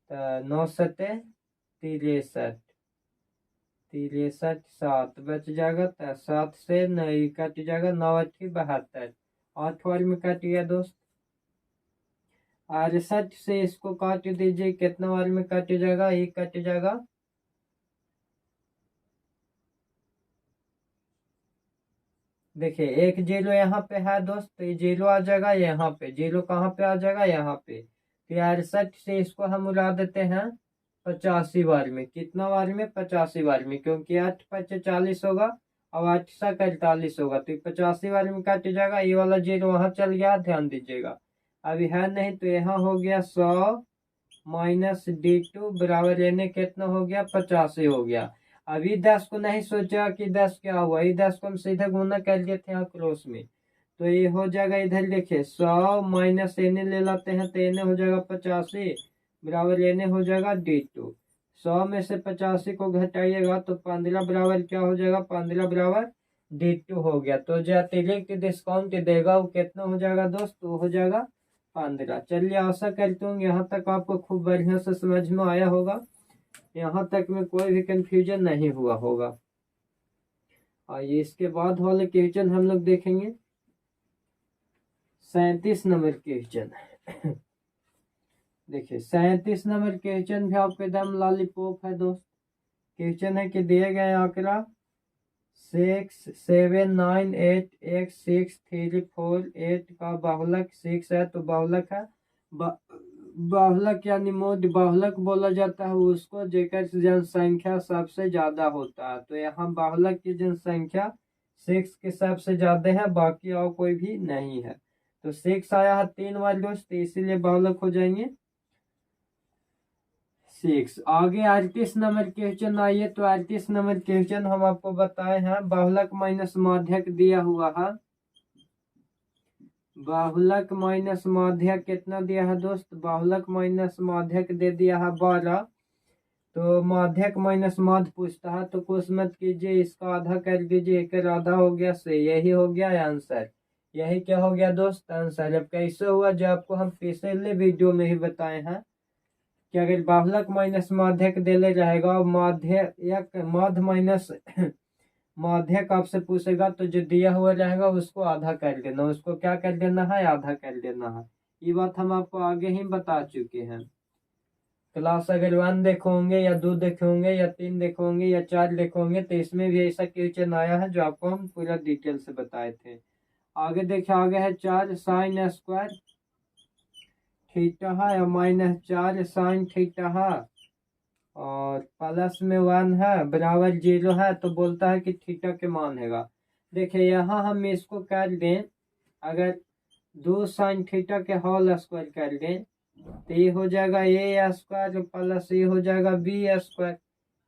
तो 9 7 63, 7 बच जाएगा। तो 7 से 9 कट जाएगा, 9 8 72, 8 वाले में कट गया दोस्त। 68 से इसको काट दीजिए, कितना बार में कट जाएगा, ये कट जाएगा। देखिए एक जीरो यहाँ पे है दोस्त, तो ये जीरो आ जाएगा यहाँ पे, जीरो कहाँ पे आ जाएगा, यहाँ पे। तो 68 से इसको हम उड़ा देते हैं 85 बार में। कितना बार में, 85 बार में, क्योंकि 8 5 40 होगा और 8 7 48 होगा, तो 85 बार में कट जाएगा। ये वाला जीरो वहां चल गया, ध्यान दीजिएगा। अभी है नहीं, तो यहाँ हो गया 100 माइनस D2 बराबर यानी कितना हो गया, 85 हो गया। अभी 10 को नहीं सोचा कि 10 क्या हुआ, ये 10 को हम सीधे गुना कर लिए थे यहाँ क्रॉस में, तो ये हो जाएगा। इधर देखिए 100 माइनस एने ले लाते हैं, तो एने हो जाएगा 85 बराबर एने हो जाएगा D2। 100 में से 85 को घटाइएगा तो 15 बराबर क्या हो जाएगा, 15 बराबर D2 हो गया। तो जो अतिरिक्त डिस्काउंट देगा वो कितना हो जाएगा दोस्त, वो हो जाएगा 15। चलिए आशा करता हूँ यहाँ तक आपको खूब बढ़िया से समझ में आया होगा, यहाँ तक में कोई भी कंफ्यूजन नहीं हुआ होगा। आइए इसके बाद वाले क्वेश्चन हम लोग देखेंगे। 37 नंबर क्वेश्चन देखिए 37 नंबर क्वेश्चन भी आपको एकदम लॉलीपॉप है दोस्त। क्वेश्चन है कि दिए गए आंकड़ा 6 7 9 8 1 6 3 4 8 का बाहुलक 6 है, तो बाहुलक है। बाहुलक यानी मोड बाहुलक बोला जाता है उसको जेकर जनसंख्या सबसे ज्यादा होता है। तो यहाँ बाहुलक की जनसंख्या 6 के सबसे ज्यादा है, बाकी और कोई भी नहीं है। तो 6 आया है 3 बार दोस्त, इसीलिए बाहुलक हो जाएंगे 6। आगे 38 नंबर क्वेश्चन आइए। तो 38 नंबर क्वेश्चन हम आपको बताए हैं, बाहुलक माइनस माध्यक दिया हुआ है। बाहुलक माइनस माध्यक कितना दिया है दोस्त, बाहुलक माइनस माध्यक दे दिया है 12। तो माध्यक माइनस माध्य पूछता है, तो कुछ मत कीजिए, इसका आधा कर दीजिए, एक आधा हो गया से, यही हो गया आंसर। यही क्या हो गया दोस्त, आंसर। अब कैसे हुआ, जो आपको हम पिछले वीडियो में ही बताए हैं कि अगर बाहुलक माइनस माध्यक देले रहेगा और माध्य या माध्य माइनस माध्यक आपसे पूछेगा, तो जो दिया हुआ रहेगा उसको आधा कर देना, उसको क्या कर देना है, आधा कर देना है। ये बात हम आपको आगे ही बता चुके हैं। क्लास अगर 1 देखोगे या 2 देखोगे या 3 देखोगे या 4 देखोगे, तो इसमें भी ऐसा क्वेश्चन आया है जो आपको हम पूरा डिटेल से बताए थे। आगे देखिए, आगे है 4 साइन स्क्वायर थीटा है और माइनस 4 साइन थीटा है और प्लस में 1 है बराबर 0 है, तो बोलता है कि थीटा के मान हैगा। देखिए यहाँ हम इसको कर दें, अगर 2 साइन थीटा के होल स्क्वायर कर दें, तो ये हो जाएगा ए स्क्वायर प्लस ये हो जाएगा बी स्क्वायर,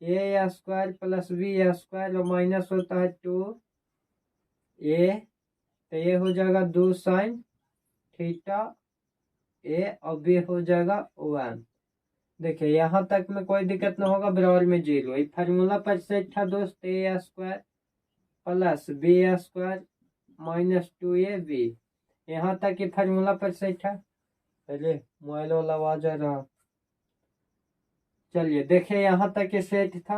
ए स्क्वायर प्लस बी स्क्वायर और माइनस होता है 2 ए, तो ये हो जाएगा 2 साइन थीटा ए और बी हो जाएगा 1। देखिए यहाँ तक में कोई दिक्कत ना होगा, बराबर में 0। ये फार्मूला पर सेट था दोस्त, A square plus B square minus 2ab। यहाँ तक ये फार्मूला पर सेट है। अरे मोबाइल वाला आवाज आ रहा। चलिए देखिए यहाँ तक ये सेट था।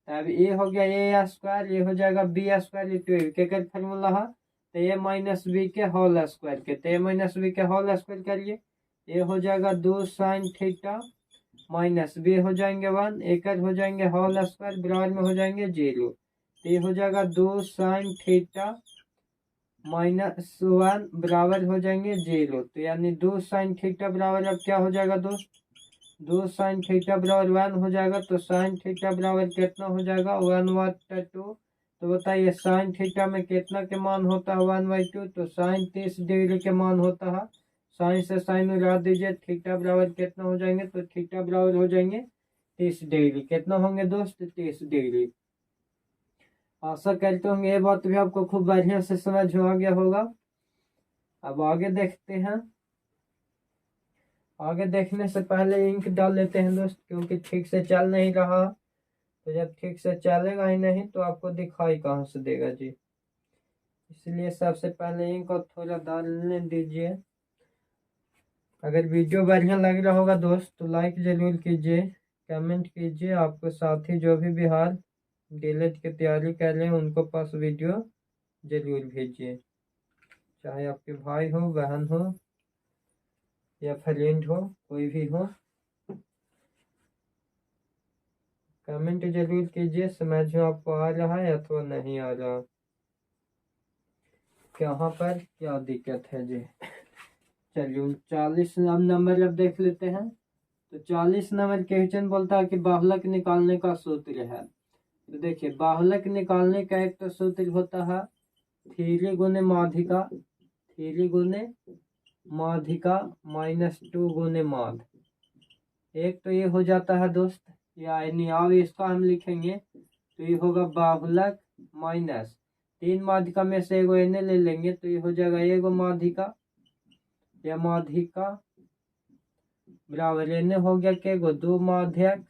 अब ये हो गया ए स्क्वायर, ये हो जाएगा बी स्क्वायर, ये के फार्मूला है, तो ए माइनस बी के होल स्क्वायर के, तो ए माइनस बी के होल स्क्वायर करिए, ये हो जाएगा 2 साइन थीटा माइनस बी हो जाएंगे 1, एक हो जाएंगे होल स्क्वायर बराबर में हो जाएंगे 0, तो ये हो जाएगा 2 साइन थीटा माइनस 1 बराबर हो जाएंगे 0। तो यानी 2 साइन थीटा बराबर अब क्या हो जाएगा दोस्त, 2 साइन थीटा बराबर 1 हो जाएगा। तो साइन थीटा बराबर कितना हो जाएगा 1/2। तो बताइए साइन थीटा में कितना के मान होता है 1/2, तो साइन 30 डिग्री के मान होता है। साइन से साइन उड़ा दीजिए, थीटा बराबर कितना हो जाएंगे, तो थीटा बराबर हो जाएंगे 30 डिग्री। कितना होंगे दोस्त, 30 डिग्री। आशा करते होंगे ये बात भी आपको खूब बढ़िया से समझ में आ गया होगा। अब आगे देखते हैं। आगे देखने से पहले इंक डाल लेते हैं दोस्त, क्योंकि ठीक से चल नहीं रहा, तो जब ठीक से चलेगा ही नहीं तो आपको दिखाई कहाँ से देगा जी। इसलिए सबसे पहले इंक को थोड़ा डालने दीजिए। अगर वीडियो बढ़िया लग रहा होगा दोस्त तो लाइक जरूर कीजिए, कमेंट कीजिए। आपको साथी जो भी बिहार डीएलएड की तैयारी कर रहे हैं उनको पास वीडियो जरूर भेजिए, चाहे आपके भाई हो बहन हो। या फ्रेंड हो, कोई भी हो, कमेंट जरूर कीजिए समझ में आपको आ रहा है अथवा नहीं आ रहा, कहाँ पर क्या दिक्कत है जी। चलिए 40 नंबर अब देख लेते हैं। तो 40 नंबर क्वेश्चन बोलता है कि बाहुलक निकालने का सूत्र है। तो देखिए बाहुलक निकालने का एक तो सूत्र होता है 3 गुने माध्यिका, 3 गुने माध्यिका -2 गुने माध। एक तो ये हो जाता है दोस्त, यानी अब इसका हम लिखेंगे तो ये होगा बाहुलक माइनस 3 माध्यिका में से एगो एने ले लेंगे तो ये हो जाएगा एगो माध्यिका, या माध्यिका बराबर एने हो गया के गो 2 माध्यक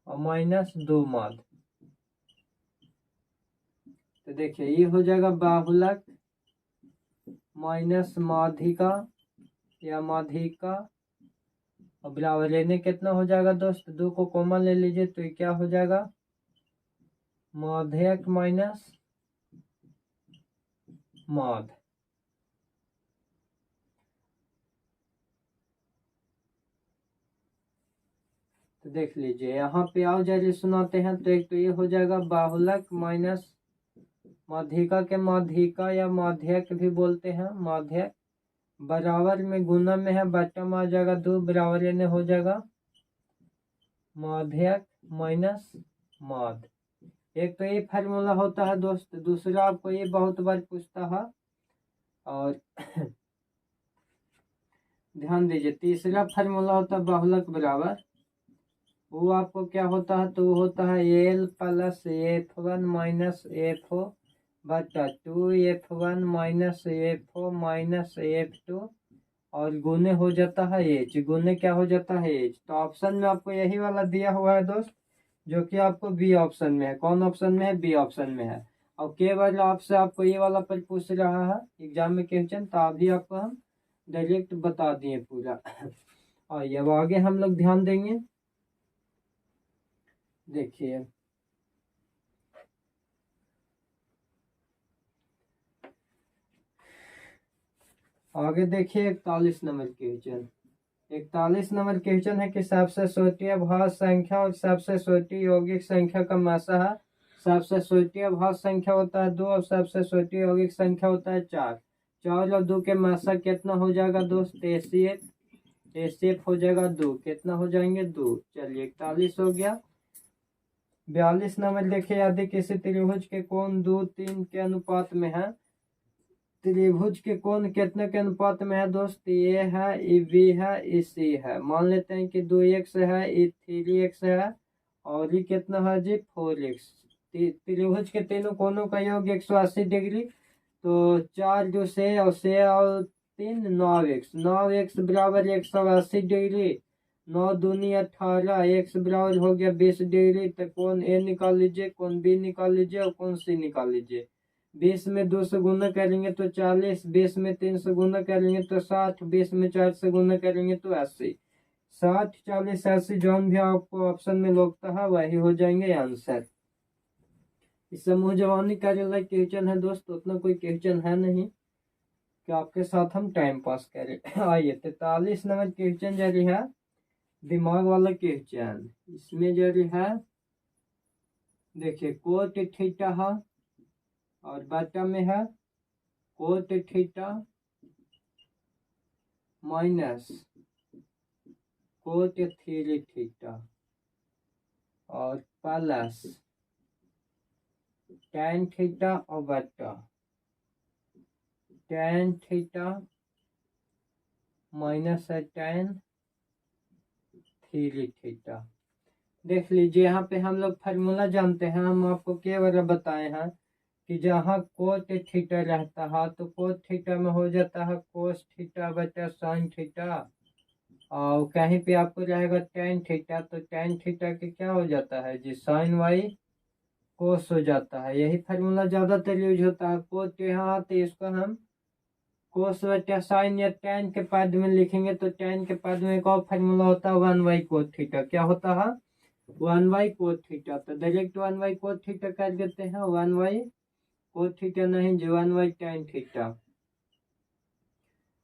और -2 माध। तो देखिए ये हो जाएगा बाहुलक माइनस माध्यिका या माध्यिका और बराबर लेने कितना हो जाएगा दोस्त, 2 को कॉमन ले लीजिए तो ये क्या हो जाएगा माध्यक माइनस माध। तो देख लीजिए यहाँ पे आओ जरिए सुनाते हैं। तो एक तो ये हो जाएगा बाहुलक माइनस माध्यिका के माध्यिका या माध्यक भी बोलते हैं, माध्यक बराबर में गुना में है बट्टा में आ जाएगा 2 बराबर यानी हो जाएगा माध्यक माइनस माध। एक तो ये फार्मूला होता है दोस्त, दूसरा आपको ये बहुत बार पूछता है और ध्यान दीजिए तीसरा फार्मूला होता है बाहुलक बराबर, वो आपको क्या होता है तो वो होता है L plus F1 minus F0 बटा 2F1 minus F0 minus F2 और गुने हो जाता है एच, गुने क्या हो जाता है एच। तो ऑप्शन में आपको यही वाला दिया हुआ है दोस्त, जो कि आपको बी ऑप्शन में है। कौन ऑप्शन में है, बी ऑप्शन में है। और केवल आपसे आपको ये वाला पर पूछ रहा है एग्जाम में क्वेश्चन, तो अभी आपको हम डायरेक्ट बता दिए पूरा। और ये आगे हम लोग ध्यान देंगे। देखिए आगे देखिए 41 नंबर क्वेश्चन। 41 नंबर क्वेश्चन है कि सबसे छोटी अभाज्य संख्या और सबसे छोटी यौगिक संख्या का मासा है। सबसे छोटी अभाज्य संख्या होता है 2 और सबसे छोटी यौगिक संख्या होता है 4। 4 और 2 के मासा कितना हो जाएगा दोस्त, एसीएफ हो जाएगा 2, कितना हो जाएंगे 2। चलिए 41 हो गया। 42 नंबर देखिए यदि किसी त्रिभुज के कोण 2, 3 के अनुपात में है। त्रिभुज के कोण कितने के अनुपात में है दोस्त, ये है, ये बी है, ये सी है। मान लेते हैं कि 2x है, ये 3x है और ये कितना है जी 4x। त्रिभुज के तीनों कोणों का योग 180 डिग्री। तो 4 जो से और 3 9x, 9x बराबर 180 डिग्री, 9 दूनी 18, x बराबर हो गया 20 डिग्री। तो कौन ए निकाल लीजिए, कौन बी निकाल लीजिए और कौन सी निकाल लीजिए। 20 में 2 से गुना करेंगे तो 40, 20 में 3 से गुना करेंगे तो 60, 20 में 4 से गुना करेंगे तो 80। 60 40 80 जो भी आपको ऑप्शन में लगता है वही हो जाएंगे आंसर। इस समूह जवानी कार्यालय क्वेश्चन है दोस्त, उतना कोई क्वेश्चन है नहीं कि आपके साथ हम टाइम पास करें। आइए 43 नंबर क्वेश्चन जारी है, दिमाग वाला क्वेश्चन। इसमें जारी है देखिए कोट थीटा है और बटा में है cot theta minus cot 3 theta और प्लस tan थीटा और बटा tan थीटा माइनस है tan 3 थीटा। देख लीजिए यहाँ पे हम लोग फार्मूला जानते हैं, हम आपको केवल बताए हैं कि जहाँ कोट थीटा रहता है तो कोट थीटा में हो जाता है कोस थीटा बटा साइन थीटा, और कहीं पे आपको रहेगा tan थीटा तो tan थीटा के क्या हो जाता है जी साइन वाई कोस हो जाता है। यही फार्मूला ज्यादातर यूज होता है। कोट यहाँ आते इसको हम कोस बटा साइन या tan के पद में लिखेंगे तो tan के पद में एक और फार्मूला होता है 1 कोट थीटा। क्या होता है 1 कोट थीटा। तो डायरेक्ट 1 कोट थीटा कर देते हैं, 1 कोट थीटा नहीं जो 1 tan थीटा।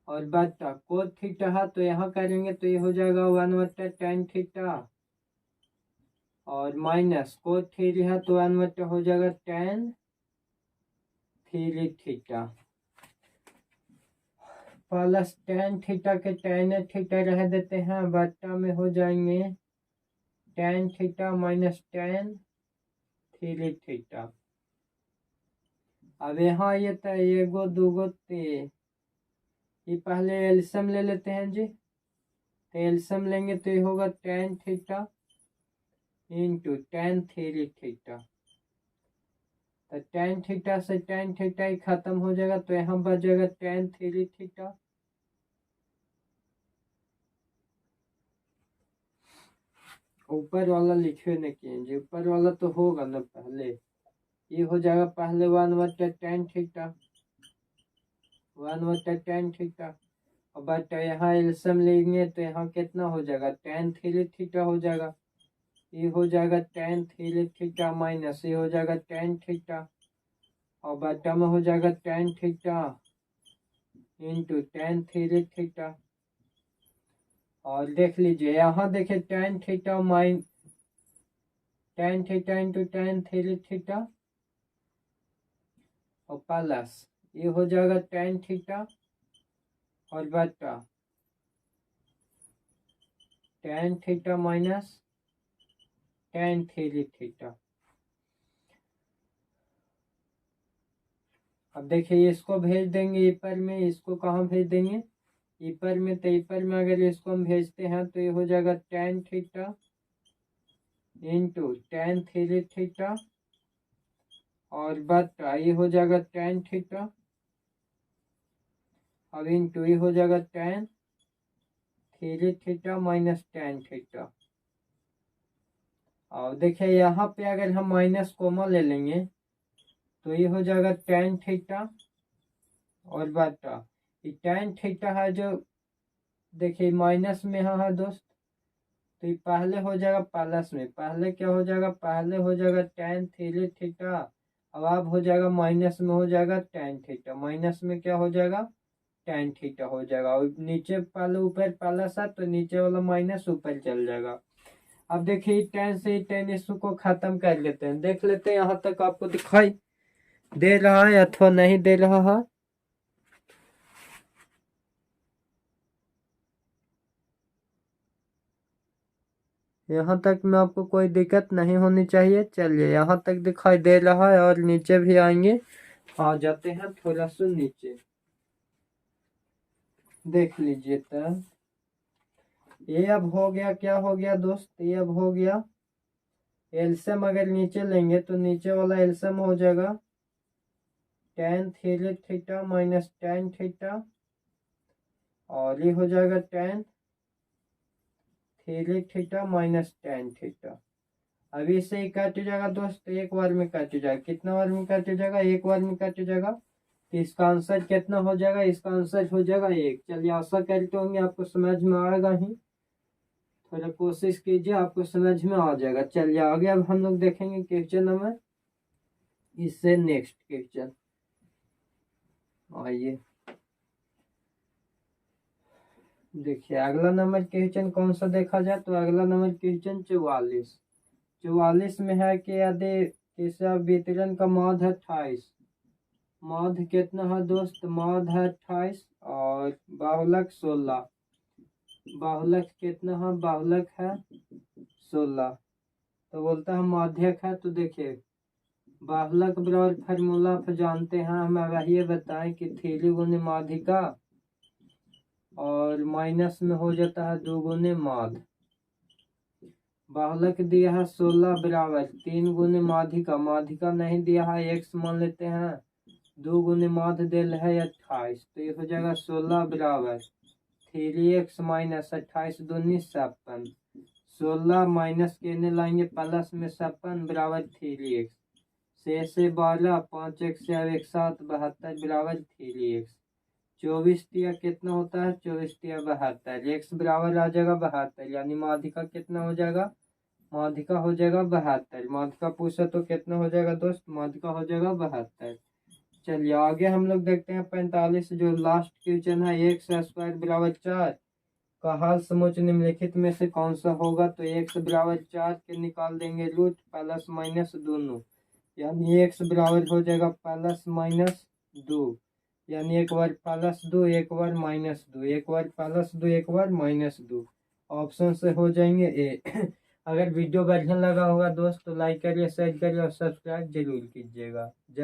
और बटा कोस थीटा है तो यहाँ करेंगे तो ये हो जाएगा 1/tan थीटा, और माइनस कोस थ्री है तो 1 हो जाएगा tan theta, plus tan theta के tan थीटा रह देते हैं, बटा में हो जाएंगे tan theta minus tan theta. अब यहाँ ये तो एगो दूगो ये पहले एल्सियम ले लेते हैं जी, तो एल्सियम लेंगे तो ये होगा tan theta into tan theta, तो tan थीटा से tan थीटा ही खत्म हो जाएगा तो यहाँ बच जाएगा tan थीटा। ऊपर वाला लिखे न किए जी, ऊपर वाला तो होगा ना पहले, ये हो जाएगा पहले 1/tan थीटा, 1/tan थीटा, और बट यहाँ एल्सियम लेंगे तो यहाँ कितना हो जाएगा tan थीटा हो जाएगा, ये हो जाएगा tan थीटा माइनस ये हो जाएगा tan थीटा, और बटा में हो जाएगा tan theta into tan theta. और देख लीजिए यहाँ देखिए tan theta into tan theta, और प्लस ये हो जाएगा tan थीटा, और बटा tan theta minus tan theta. अब देखिए इसको भेज देंगे ईपर में, इसको कहाँ भेज देंगे ईपर में, तो ईपर में अगर इसको हम भेजते हैं तो ये हो जाएगा tan theta into tan theta, और बटा ये हो जाएगा tan थीटा, अब इंटू ये हो जाएगा tan theta minus tan theta. और देखिए यहाँ पे अगर हम माइनस कोमा ले लेंगे तो ये हो जाएगा tan थीटा, और बटा ये tan थीटा है जो देखिए माइनस में है दोस्त, तो ये पहले हो जाएगा प्लस में, पहले क्या हो जाएगा पहले हो जाएगा tan थीटा, अब हो जाएगा माइनस में हो जाएगा tan थीटा, माइनस में क्या हो जाएगा tan थीटा हो जाएगा, और नीचे पहले ऊपर प्लस है तो नीचे वाला माइनस ऊपर चल जाएगा। अब देखिए tan से tan इसको खत्म कर लेते हैं, देख लेते हैं यहाँ तक आपको दिखाई दे रहा है अथवा नहीं दे रहा है। यहाँ तक में आपको कोई दिक्कत नहीं होनी चाहिए। चलिए यहाँ तक दिखाई दे रहा है, और नीचे भी आएंगे, आ जाते हैं थोड़ा सा नीचे, देख लीजिए। तो ये अब हो गया, क्या हो गया दोस्त, ये अब हो गया एल्सियम अगर नीचे लेंगे तो नीचे वाला एल्सियम हो जाएगा tan theta minus tan theta, और ये हो जाएगा tan theta minus tan theta. अभी से ही कट जाएगा दोस्त, एक बार में कट जाएगा, कितना बार में कट जाएगा एक बार में कट जाएगा, तो इसका आंसर कितना हो जाएगा, इसका आंसर हो जाएगा 1। चलिए आशा करते होंगे आपको समझ में आएगा ही, थोड़ा कोशिश कीजिए आपको समझ में आ जाएगा। चलिए आगे अब हम लोग देखेंगे क्वेश्चन नंबर, इससे नेक्स्ट क्वेश्चन आइए देखिए। अगला नंबर क्वेश्चन कौन सा देखा जाए तो अगला नंबर क्वेश्चन 44 में है कि यदि किसी वितरण का माध्य 28, माध्य कितना है दोस्त, माध्य है 28 और बाहुलक 16, बाहुलक कितना है, बाहुलक है 16, तो बोलता है माध्यक है। तो देखिए बाहुलक बराबर फार्मूला आप जानते हैं, हमें वही बताएं कि 3 गुने माध्यिका और माइनस में हो जाता है 2 गुने माध्य। बाहुलक दिया है 16 बराबर 3 गुने माध्यिका, माध्यिका नहीं दिया है x मान लेते हैं, 2 गुने माध्य दिल है 28, तो ये हो जाएगा 16 बराबर 3x माइनस 28 दूनी 56, 16 माइनस के लाएंगे प्लस में 56 बराबर 3x, से 12 5x से 1 7 72 बराबर 3x, 24 दिया कितना होता है 24 दिया 72, x बराबर आ जाएगा 72, यानी माध्यिका कितना हो जाएगा, माध्यिका हो जाएगा 72, माध्यिका पूछा तो कितना हो जाएगा दोस्त, माध्यिका हो जाएगा 72। चलिए आगे हम लोग देखते हैं 45 जो लास्ट क्वेश्चन है, एक्स स्क्वायर बराबर 4 का हल समुच्चय निम्नलिखित में से कौन सा होगा। तो एक्स बराबर 4 के निकाल देंगे रूट प्लस माइनस दोनों, यानी एक्स बराबर हो जाएगा प्लस माइनस 2, यानी एक बार प्लस 2 एक बार माइनस 2, एक बार प्लस 2 एक बार माइनस 2, ऑप्शन से हो जाएंगे ए। अगर वीडियो बढ़िया लगा होगा दोस्त तो लाइक करिए, शेयर करिए और सब्सक्राइब जरूर कीजिएगा। जय